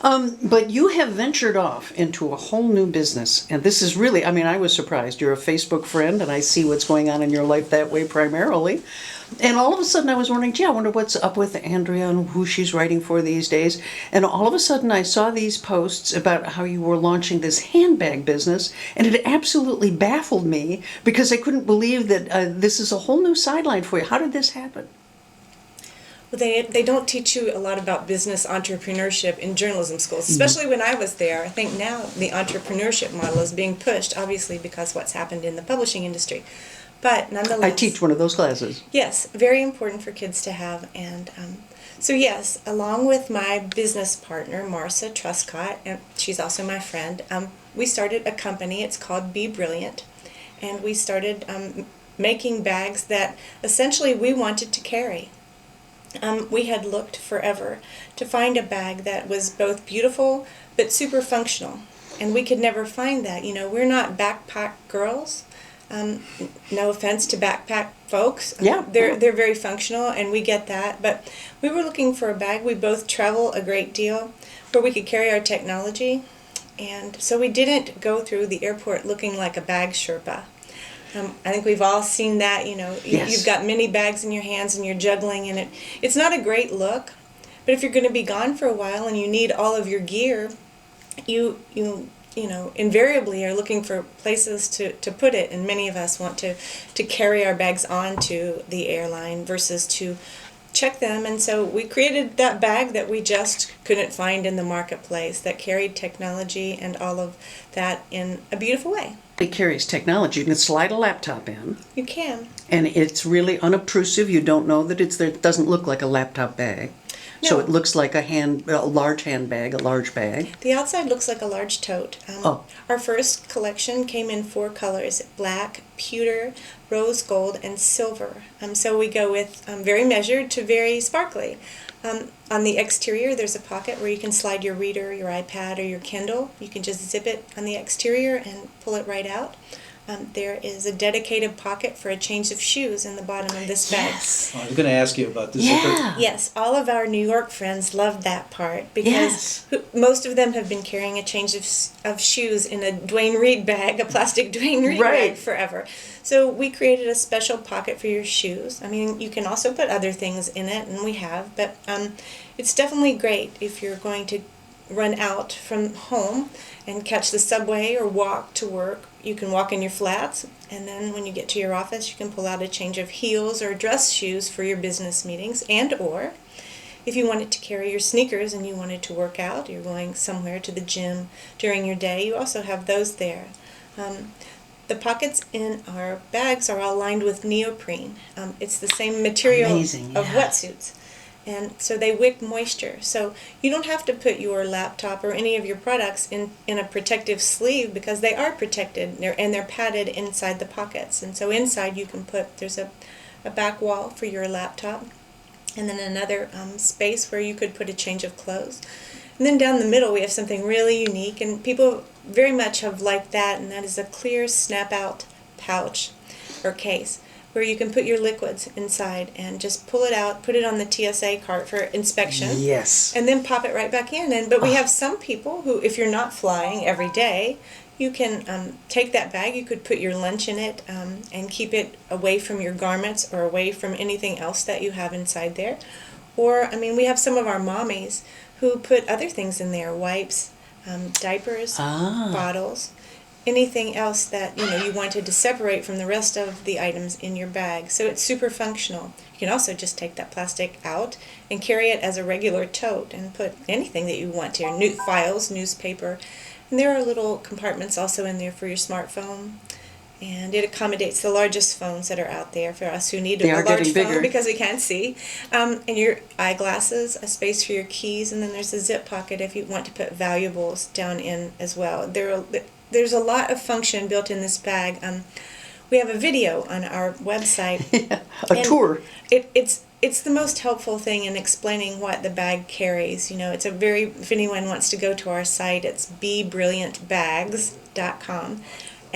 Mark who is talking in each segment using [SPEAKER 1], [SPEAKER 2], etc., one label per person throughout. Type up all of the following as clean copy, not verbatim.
[SPEAKER 1] But you have ventured off into a whole new business. And this is really, I mean, I was surprised. You're a Facebook friend, and I see what's going on in your life that way primarily. And all of a sudden I was wondering, gee, I wonder what's up with Andrea and who she's writing for these days. And all of a sudden I saw these posts about how you were launching this handbag business, and it absolutely baffled me because I couldn't believe that this is a whole new sideline for you. How did this happen?
[SPEAKER 2] Well, they don't teach you a lot about business entrepreneurship in journalism schools, especially when I was there. I think now the entrepreneurship model is being pushed, obviously, because what's happened in the publishing industry. But nonetheless,
[SPEAKER 1] I teach one of those classes.
[SPEAKER 2] Yes, very important for kids to have. And so yes, along with my business partner, Marcia Truscott, and she's also my friend, we started a company. It's called Be Brilliant. And we started making bags that essentially we wanted to carry. We had looked forever to find a bag that was both beautiful but super functional. And we could never find that. You know, we're not backpack girls. No offense to backpack folks.
[SPEAKER 1] Yeah.
[SPEAKER 2] They're very functional, and we get that. But we were looking for a bag. We both travel a great deal where we could carry our technology. And so we didn't go through the airport looking like a bag Sherpa. I think we've all seen that, you know,
[SPEAKER 1] Yes.
[SPEAKER 2] You've got many bags in your hands and you're juggling, and it's not a great look. But if you're going to be gone for a while and you need all of your gear, you know, invariably are looking for places to put it, and many of us want to carry our bags onto the airline versus to check them. And so we created that bag that we just couldn't find in the marketplace, that carried technology and all of that in a beautiful way.
[SPEAKER 1] It carries technology. You can slide a laptop in.
[SPEAKER 2] You can.
[SPEAKER 1] And it's really unobtrusive. You don't know that it's there. It doesn't look like a laptop bag. So
[SPEAKER 2] No.
[SPEAKER 1] it looks like a large handbag, a large bag.
[SPEAKER 2] The outside looks like a large tote. Our first collection came in 4 colors: black, pewter, rose gold, and silver. So we go with very measured to very sparkly. On the exterior, there's a pocket where you can slide your reader, your iPad, or your Kindle. You can just zip it on the exterior and pull it right out. There is a dedicated pocket for a change of shoes in the bottom of this bag.
[SPEAKER 1] Yes.
[SPEAKER 3] I was going to ask you about this.
[SPEAKER 1] Yeah.
[SPEAKER 2] Yes, all of our New York friends loved that part because
[SPEAKER 1] Yes.
[SPEAKER 2] most of them have been carrying a change of shoes in a Dwayne Reed bag, a plastic Dwayne Reed
[SPEAKER 1] Right.
[SPEAKER 2] bag forever. So we created a special pocket for your shoes. I mean, you can also put other things in it, and we have, but it's definitely great if you're going to run out from home and catch the subway or walk to work. You can walk in your flats, and then when you get to your office, you can pull out a change of heels or dress shoes for your business meetings, and or if you wanted to carry your sneakers and you wanted to work out, you're going somewhere to the gym during your day, you also have those there. The pockets in our bags are all lined with neoprene. It's the same material
[SPEAKER 1] Amazing,
[SPEAKER 2] of
[SPEAKER 1] yeah.
[SPEAKER 2] wetsuits. And so they wick moisture. So you don't have to put your laptop or any of your products in a protective sleeve because they are protected and they're padded inside the pockets. And so inside you can put, there's a back wall for your laptop, and then another space where you could put a change of clothes. And then down the middle we have something really unique, and people very much have liked that, and that is a clear snap-out pouch or case where you can put your liquids inside and just pull it out, put it on the TSA cart for inspection.
[SPEAKER 1] Yes.
[SPEAKER 2] And then pop it right back in. But we have some people who, if you're not flying every day, you can take that bag, you could put your lunch in it and keep it away from your garments or away from anything else that you have inside there. Or, I mean, we have some of our mommies who put other things in there, wipes, diapers, bottles, anything else that you wanted to separate from the rest of the items in your bag. So it's super functional. You can also just take that plastic out and carry it as a regular tote and put anything that you want to, new files, newspaper. And there are little compartments also in there for your smartphone. And it accommodates the largest phones that are out there for us who need
[SPEAKER 1] They
[SPEAKER 2] a
[SPEAKER 1] are
[SPEAKER 2] large
[SPEAKER 1] getting
[SPEAKER 2] phone
[SPEAKER 1] bigger.
[SPEAKER 2] because we can't see. And your eyeglasses, a space for your keys, and then there's a zip pocket if you want to put valuables down in as well. There's a lot of function built in this bag. We have a video on our website.
[SPEAKER 1] Yeah, a tour.
[SPEAKER 2] It's the most helpful thing in explaining what the bag carries. It's if anyone wants to go to our site, it's bebrilliantbags.com.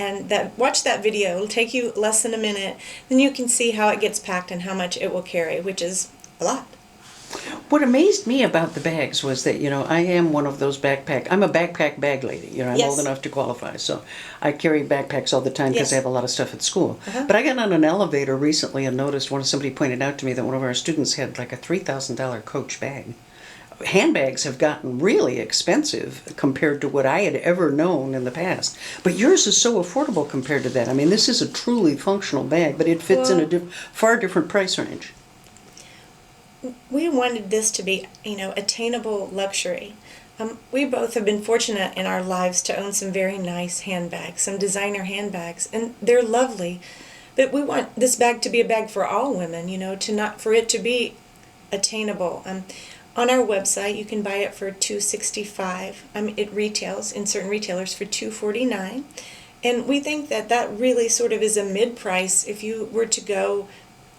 [SPEAKER 2] And watch that video. It'll take you less than a minute. Then you can see how it gets packed and how much it will carry, which is a lot.
[SPEAKER 1] What amazed me about the bags was that, I am one of those I'm a backpack bag lady. I'm
[SPEAKER 2] Yes.
[SPEAKER 1] old enough to qualify. So I carry backpacks all the time because
[SPEAKER 2] Yes.
[SPEAKER 1] I have a lot of stuff at school.
[SPEAKER 2] Uh-huh.
[SPEAKER 1] But I got on an elevator recently and noticed somebody pointed out to me that one of our students had like a $3,000 Coach bag. Handbags have gotten really expensive compared to what I had ever known in the past. But yours is so affordable compared to that. I mean, this is a truly functional bag, but it fits in a far different price range.
[SPEAKER 2] We wanted this to be, attainable luxury. We both have been fortunate in our lives to own some very nice handbags, some designer handbags, and they're lovely. But we want this bag to be a bag for all women, for it to be attainable. On our website, you can buy it for $265. It retails in certain retailers for $249, and we think that really sort of is a mid-price. If you were to go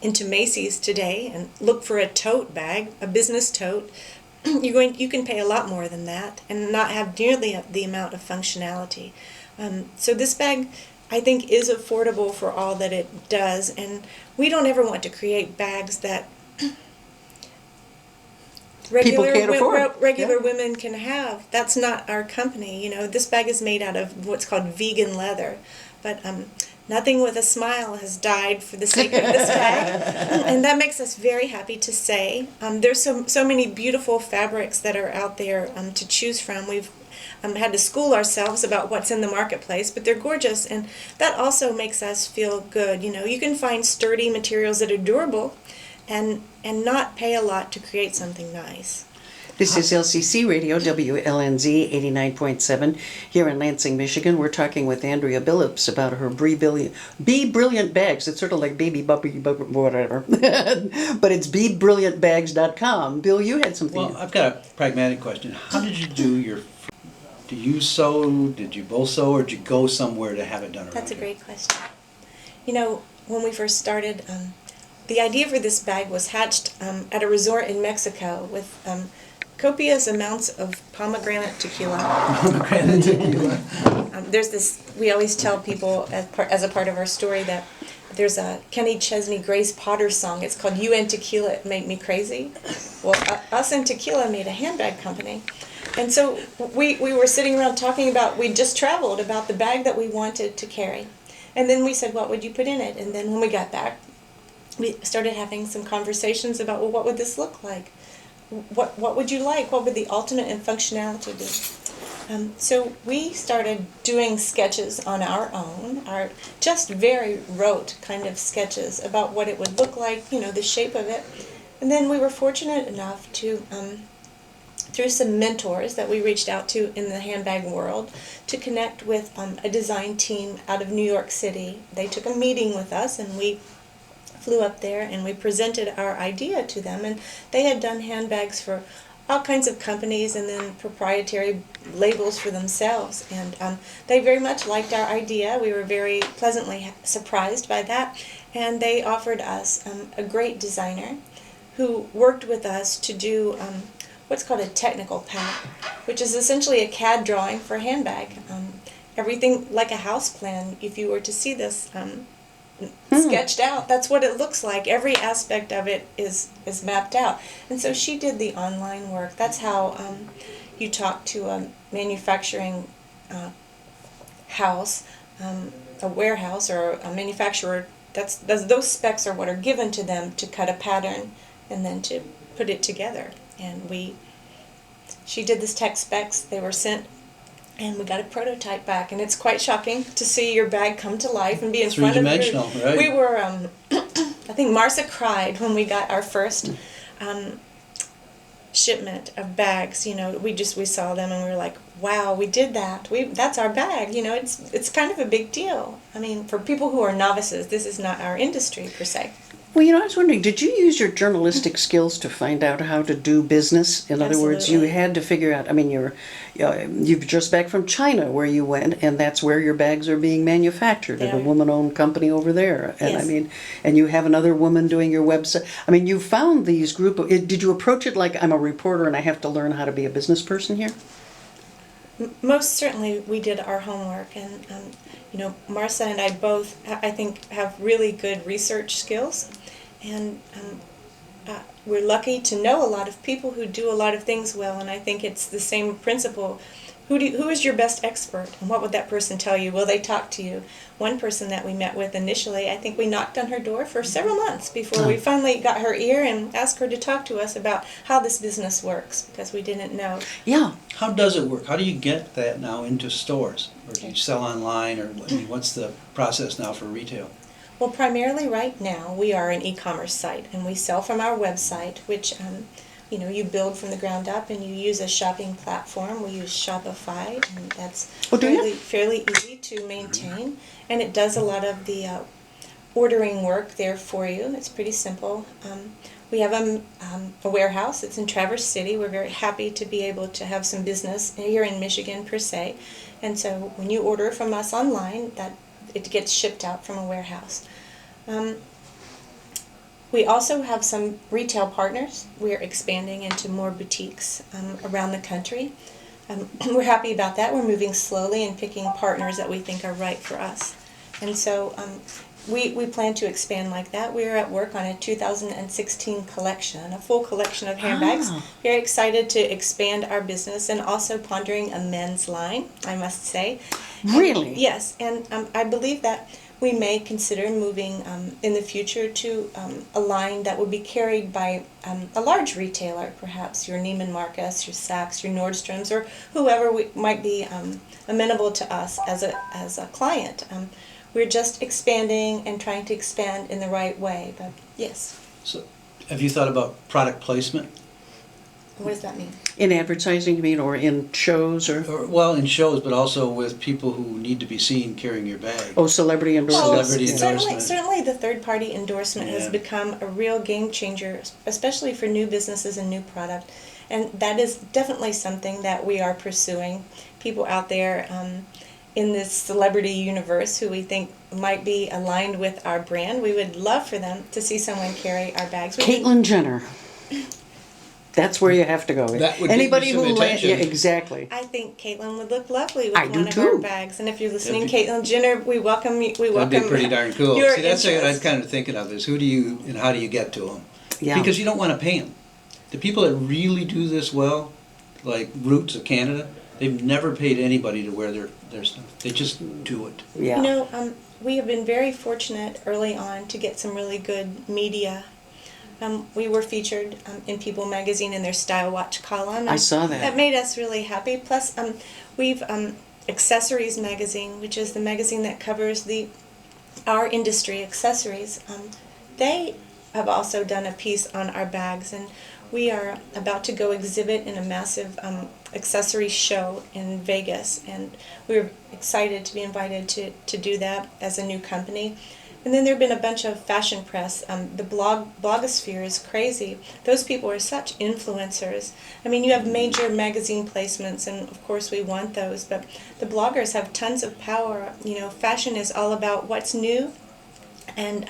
[SPEAKER 2] into Macy's today and look for a tote bag, a business tote, you can pay a lot more than that and not have nearly the amount of functionality. So this bag, I think, is affordable for all that it does, and we don't ever want to create bags that
[SPEAKER 1] People can't afford.
[SPEAKER 2] regular
[SPEAKER 1] Yeah.
[SPEAKER 2] women can have. That's not our company. This bag is made out of what's called vegan leather, but nothing with a smile has died for the sake of this bag, and that makes us very happy to say. There's so many beautiful fabrics that are out there to choose from. We've had to school ourselves about what's in the marketplace, but they're gorgeous, and that also makes us feel good. You can find sturdy materials that are durable, and not pay a lot to create something nice.
[SPEAKER 1] This is LCC Radio, WLNZ 89.7 here in Lansing, Michigan. We're talking with Andrea Billups about her Be Brilliant bags. It's sort of like baby whatever. But it's BeBrilliantBags.com. Bill, you had something.
[SPEAKER 3] Well, I've got a pragmatic question. How did you do do you sew, did you both sew, or did you go somewhere to have it done around
[SPEAKER 2] That's a
[SPEAKER 3] here?
[SPEAKER 2] great question. When we first started, the idea for this bag was hatched at a resort in Mexico with copious amounts of pomegranate tequila.
[SPEAKER 3] Pomegranate tequila.
[SPEAKER 2] There's this, we always tell people as a part of our story that there's a Kenny Chesney Grace Potter song. It's called You and Tequila It Make Me Crazy. Well, us and Tequila made a handbag company. And so we were sitting around talking about, we just traveled, about the bag that we wanted to carry. And then we said, what would you put in it? And then when we got back, we started having some conversations about, well, what would this look like? What would you like? What would the ultimate in functionality be? So we started doing sketches on our own, just very rote kind of sketches about what it would look like, the shape of it. And then we were fortunate enough to, through some mentors that we reached out to in the handbag world, to connect with a design team out of New York City. They took a meeting with us, and we flew up there and we presented our idea to them, and they had done handbags for all kinds of companies and then proprietary labels for themselves, and they very much liked our idea. We were very pleasantly surprised by that, and they offered us a great designer who worked with us to do what's called a technical pack, which is essentially a CAD drawing for a handbag. Everything like a house plan. If you were to see this sketched out, that's what it looks like. Every aspect of it is mapped out. And so she did the online work. That's how you talk to a manufacturing house, a warehouse, or a manufacturer. Those specs are what are given to them to cut a pattern and then to put it together. And she did this tech specs. They were sent, and we got a prototype back, and it's quite shocking to see your bag come to life and be in front of you.
[SPEAKER 3] Three-dimensional, right?
[SPEAKER 2] We were, I think Marcia cried when we got our first shipment of bags. We saw them and we were like, wow, we did that. That's our bag. It's kind of a big deal. I mean, for people who are novices, this is not our industry per se.
[SPEAKER 1] Well, I was wondering, did you use your journalistic skills to find out how to do business? In other words, you
[SPEAKER 2] Absolutely.
[SPEAKER 1] had to figure out, you're just back from China where you went, and that's where your bags are being manufactured at a
[SPEAKER 2] They are.
[SPEAKER 1] woman-owned company over there. And
[SPEAKER 2] Yes.
[SPEAKER 1] and you have another woman doing your website. You found these did you approach it like I'm a reporter and I have to learn how to be a business person here?
[SPEAKER 2] Most certainly we did our homework, and Marcia and I both, I think, have really good research skills, and we're lucky to know a lot of people who do a lot of things well, and I think it's the same principle. Who is your best expert, and what would that person tell you? Will they talk to you? One person that we met with initially, I think we knocked on her door for several months before we finally got her ear and asked her to talk to us about how this business works, because we didn't know.
[SPEAKER 1] Yeah.
[SPEAKER 3] How does it work? How do you get that now into stores? Or do you sell online, or I mean, what's the process now for retail?
[SPEAKER 2] Well, primarily right now we are an e-commerce site, and we sell from our website, which you build from the ground up, and you use a shopping platform. We use Shopify, and that's fairly easy to maintain, and it does a lot of the ordering work there for you. It's pretty simple. We have a warehouse. It's in Traverse City. We're very happy to be able to have some business here in Michigan per se, and so when you order from us online, that it gets shipped out from a warehouse. We also have some retail partners. We're expanding into more boutiques around the country. We're happy about that. We're moving slowly and picking partners that we think are right for us. And so we plan to expand like that. We're at work on a 2016 collection, a full collection of handbags. Very excited to expand our business, and also pondering a men's line, I must say.
[SPEAKER 1] Really?
[SPEAKER 2] Yes, and I believe that we may consider moving in the future to a line that would be carried by a large retailer, perhaps your Neiman Marcus, your Saks, your Nordstroms, or whoever might be amenable to us as a client. We're just expanding and trying to expand in the right way, but yes.
[SPEAKER 3] So, have you thought about product placement?
[SPEAKER 2] What does that mean?
[SPEAKER 1] In advertising, you mean, or in shows, or?
[SPEAKER 3] Well, in shows, but also with people who need to be seen carrying your bag.
[SPEAKER 1] Oh, celebrity endorsement.
[SPEAKER 3] Celebrity endorsement.
[SPEAKER 2] Certainly the third-party endorsement has become a real game changer, especially for new businesses and new product. And that is definitely something that we are pursuing. People out there in this celebrity universe who we think might be aligned with our brand, we would love for them to see someone carry our bags.
[SPEAKER 1] Caitlyn Jenner. That's where you have to go.
[SPEAKER 3] That would
[SPEAKER 1] Anybody
[SPEAKER 3] get you some
[SPEAKER 1] who
[SPEAKER 3] attention.
[SPEAKER 1] Yeah, exactly.
[SPEAKER 2] I think Caitlyn would look lovely with
[SPEAKER 1] I do
[SPEAKER 2] one of
[SPEAKER 1] too.
[SPEAKER 2] our bags. And if you're listening, Caitlyn Jenner, we welcome you. We welcome
[SPEAKER 3] That'd be pretty darn cool.
[SPEAKER 2] your
[SPEAKER 3] See, that's what I'm
[SPEAKER 2] interest.
[SPEAKER 3] kind of thinking of, is who do you and how do you get to them?
[SPEAKER 1] Yeah.
[SPEAKER 3] Because you don't want to pay them. The people that really do this well, like Roots of Canada, they've never paid anybody to wear their stuff. They just do it.
[SPEAKER 1] Yeah.
[SPEAKER 2] You know, we have been very fortunate early on to get some really good media. We were featured in People magazine in their Style Watch column.
[SPEAKER 1] I saw that.
[SPEAKER 2] That made us really happy. Plus, we've Accessories magazine, which is the magazine that covers our industry accessories. They have also done a piece on our bags, and we are about to go exhibit in a massive accessory show in Vegas, and we're excited to be invited to do that as a new company. And then there have been a bunch of fashion press. The blogosphere is crazy. Those people are such influencers. I mean, you have major magazine placements, and of course we want those, but the bloggers have tons of power. You know, fashion is all about what's new, and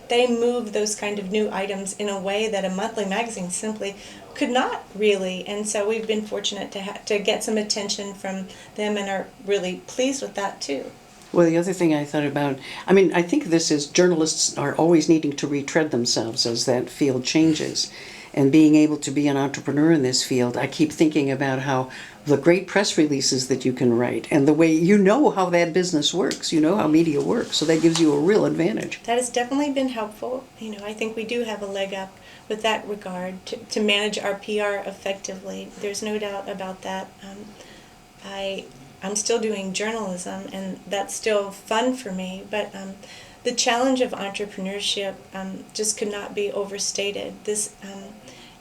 [SPEAKER 2] they move those kind of new items in a way that a monthly magazine simply could not really. And so we've been fortunate to get some attention from them, and are really pleased with that too.
[SPEAKER 1] Well, the other thing I thought about, I mean, I think this is, journalists are always needing to retread themselves as that field changes. And being able to be an entrepreneur in this field, I keep thinking about how the great press releases that you can write, and the way you know how that business works, you know how media works, so that gives you a real advantage.
[SPEAKER 2] That has definitely been helpful. You know, I think we do have a leg up with that regard to manage our PR effectively. There's no doubt about that. I'm still doing journalism, and that's still fun for me, but the challenge of entrepreneurship just could not be overstated.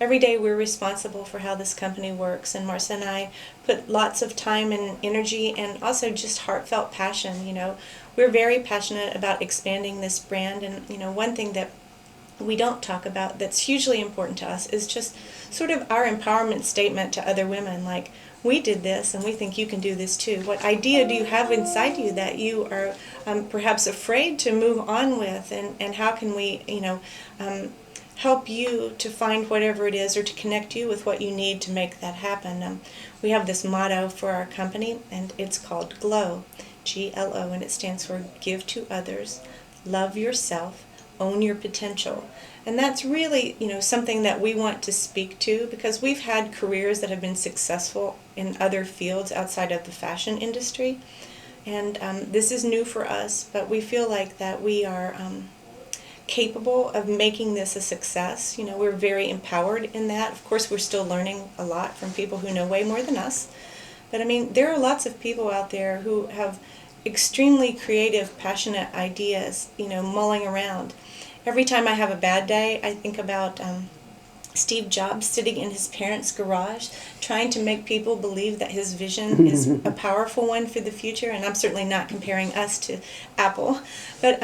[SPEAKER 2] Every day we're responsible for how this company works, and Marcia and I put lots of time and energy, and also just heartfelt passion. You know, we're very passionate about expanding this brand, and you know, one thing that we don't talk about that's hugely important to us is just sort of our empowerment statement to other women, like, we did this and we think you can do this too. What idea do you have inside you that you are perhaps afraid to move on with, and how can we, you know, help you to find whatever it is, or to connect you with what you need to make that happen. We have this motto for our company, and it's called GLOW, G-L-O, and it stands for Give to Others, Love Yourself, own your potential. And that's really, something that we want to speak to, because we've had careers that have been successful in other fields outside of the fashion industry. And this is new for us, but we feel like that we are capable of making this a success. We're very empowered in that. Of course, we're still learning a lot from people who know way more than us. But I mean, there are lots of people out there who have extremely creative, passionate ideas, mulling around. Every time I have a bad day, I think about Steve Jobs sitting in his parents' garage trying to make people believe that his vision is a powerful one for the future. And I'm certainly not comparing us to Apple. But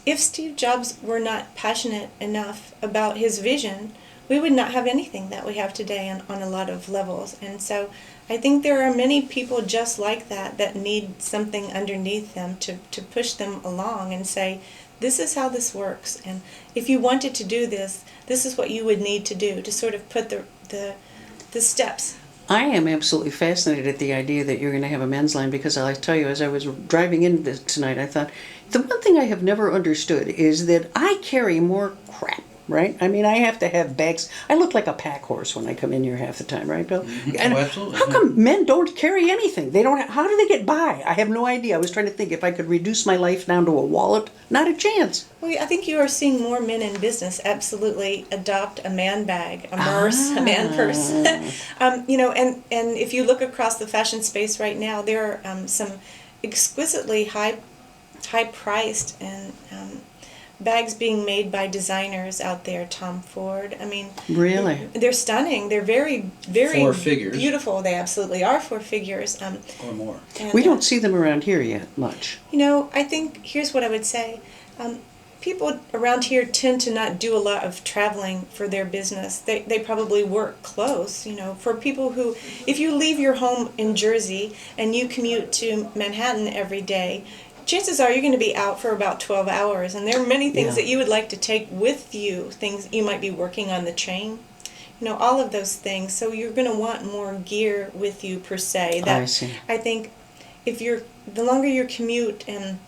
[SPEAKER 2] if Steve Jobs were not passionate enough about his vision, we would not have anything that we have today on a lot of levels. And so I think there are many people just like that need something underneath them to push them along and say, this is how this works. And if you wanted to do this, this is what you would need to do to sort of put the steps.
[SPEAKER 1] I am absolutely fascinated at the idea that you're going to have a men's line, because I tell you, as I was driving in this tonight, I thought, the one thing I have never understood is that I carry more crap, right? I mean, I have to have bags. I look like a pack horse when I come in here half the time, right, Bill? And
[SPEAKER 3] Oh, absolutely.
[SPEAKER 1] how come men don't carry anything? They don't. How do they get by? I have no idea. I was trying to think if I could reduce my life down to a wallet. Not a chance.
[SPEAKER 2] Well, I think you are seeing more men in business absolutely adopt a man bag, a purse, a man purse. And if you look across the fashion space right now, there are some exquisitely high-priced and bags being made by designers out there. Tom Ford. I mean,
[SPEAKER 1] Really?
[SPEAKER 2] they're stunning. They're very, very
[SPEAKER 3] Four figures.
[SPEAKER 2] beautiful. They absolutely are four figures.
[SPEAKER 3] Or more.
[SPEAKER 2] And,
[SPEAKER 1] We don't see them around here yet much.
[SPEAKER 2] I think here's what I would say. People around here tend to not do a lot of traveling for their business. They probably work close, for people who, if you leave your home in Jersey and you commute to Manhattan every day, chances are you're going to be out for about 12 hours. And there are many things
[SPEAKER 1] Yeah.
[SPEAKER 2] that you would like to take with you, things you might be working on the train, all of those things. So you're going to want more gear with you per se.
[SPEAKER 1] I see.
[SPEAKER 2] I think the longer your commute and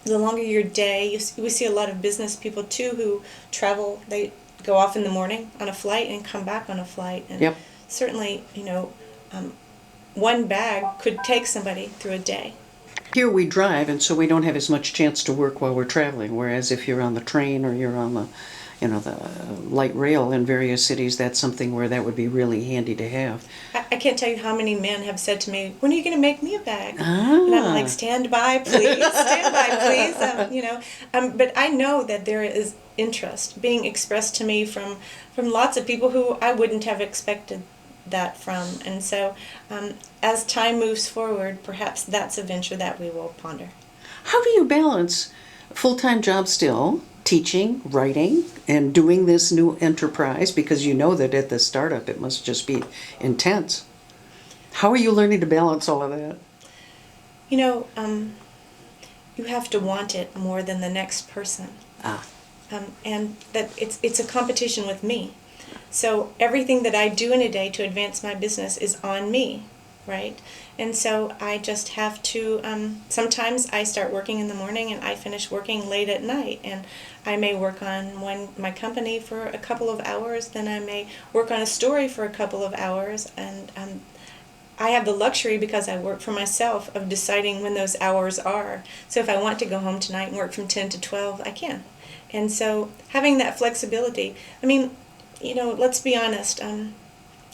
[SPEAKER 2] the longer your day, we see a lot of business people too who travel. They go off in the morning on a flight and come back on a flight. And
[SPEAKER 1] Yep.
[SPEAKER 2] certainly, one bag could take somebody through a day.
[SPEAKER 1] Here we drive, and so we don't have as much chance to work while we're traveling. Whereas if you're on the train or you're on the light rail in various cities, that's something where that would be really handy to have.
[SPEAKER 2] I can't tell you how many men have said to me, "When are you going to make me a bag?"
[SPEAKER 1] Ah.
[SPEAKER 2] And I'm like, "Stand by, please. Stand by, please." But I know that there is interest being expressed to me from lots of people who I wouldn't have expected that from. And so as time moves forward, perhaps that's a venture that we will ponder.
[SPEAKER 1] How do you balance full-time job still, teaching, writing, and doing this new enterprise? Because you know that at the startup it must just be intense. How are you learning to balance all of that?
[SPEAKER 2] You have to want it more than the next person. And that it's a competition with me. So everything that I do in a day to advance my business is on me, right? And so I just have to, sometimes I start working in the morning and I finish working late at night. And I may work on my company for a couple of hours, then I may work on a story for a couple of hours. And I have the luxury, because I work for myself, of deciding when those hours are. So if I want to go home tonight and work from 10 to 12, I can. And so having that flexibility, I mean, let's be honest.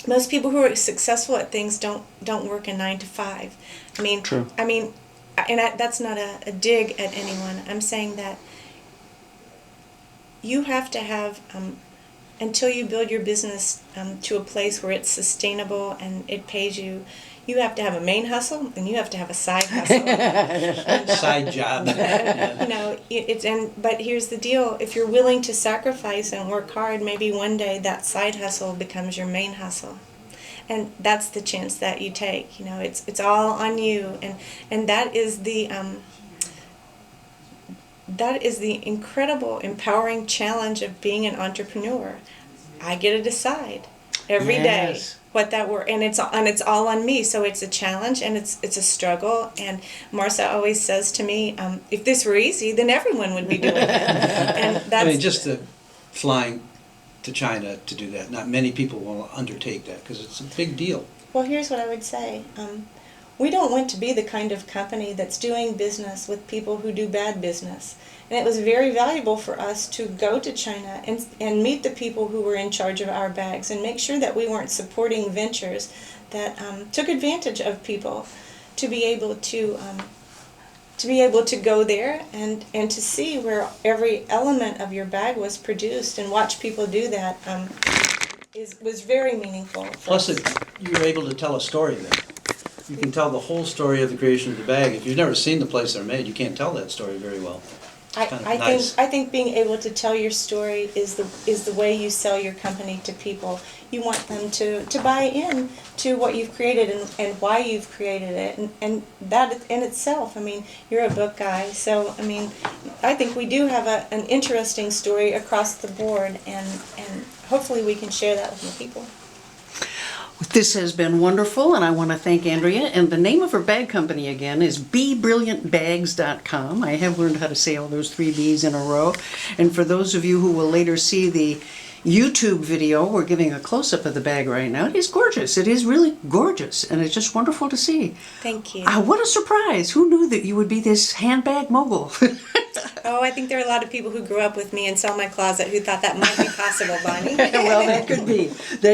[SPEAKER 2] Most people who are successful at things don't work a 9 to 5.
[SPEAKER 1] True.
[SPEAKER 2] That's not a dig at anyone. I'm saying that you have to have, until you build your business to a place where it's sustainable and it pays you, you have to have a main hustle and you have to have a side hustle.
[SPEAKER 3] Side job.
[SPEAKER 2] But here's the deal: if you're willing to sacrifice and work hard, maybe one day that side hustle becomes your main hustle, and that's the chance that you take. It's all on you, and that is the incredible, empowering challenge of being an entrepreneur. I get to decide every day what that were, and it's all on me. So it's a challenge, and it's a struggle. And Marcia always says to me, if this were easy, then everyone would be doing it. And that's
[SPEAKER 3] I mean, just the flying to China to do that. Not many people will undertake that because it's a big deal.
[SPEAKER 2] well. Here's what I would say. We don't want to be the kind of company that's doing business with people who do bad business. And it was very valuable for us to go to China and meet the people who were in charge of our bags and make sure that we weren't supporting ventures that took advantage of people, to be able to go there and to see where every element of your bag was produced and watch people do that was very meaningful.
[SPEAKER 3] Plus, you were able to tell a story there. You can tell the whole story of the creation of the bag. If you've never seen the place they're made, you can't tell that story very well.
[SPEAKER 2] I think being able to tell your story is the way you sell your company to people. You want them to buy in to what you've created and why you've created it, and that in itself. I mean, you're a book guy, so I mean, I think we do have an interesting story across the board, and hopefully we can share that with the people.
[SPEAKER 1] This has been wonderful, and I want to thank Andrea. And the name of her bag company again is BeBrilliantBags.com. I have learned how to say all those 3 B's in a row. And for those of you who will later see the YouTube video, we're giving a close-up of the bag right now. It is gorgeous. It is really gorgeous, and it's just wonderful to see.
[SPEAKER 2] Thank you.
[SPEAKER 1] What a surprise. Who knew that you would be this handbag mogul?
[SPEAKER 2] Oh, I think there are a lot of people who grew up with me and saw my closet who thought that might be possible, Bonnie.
[SPEAKER 1] Well, that could be.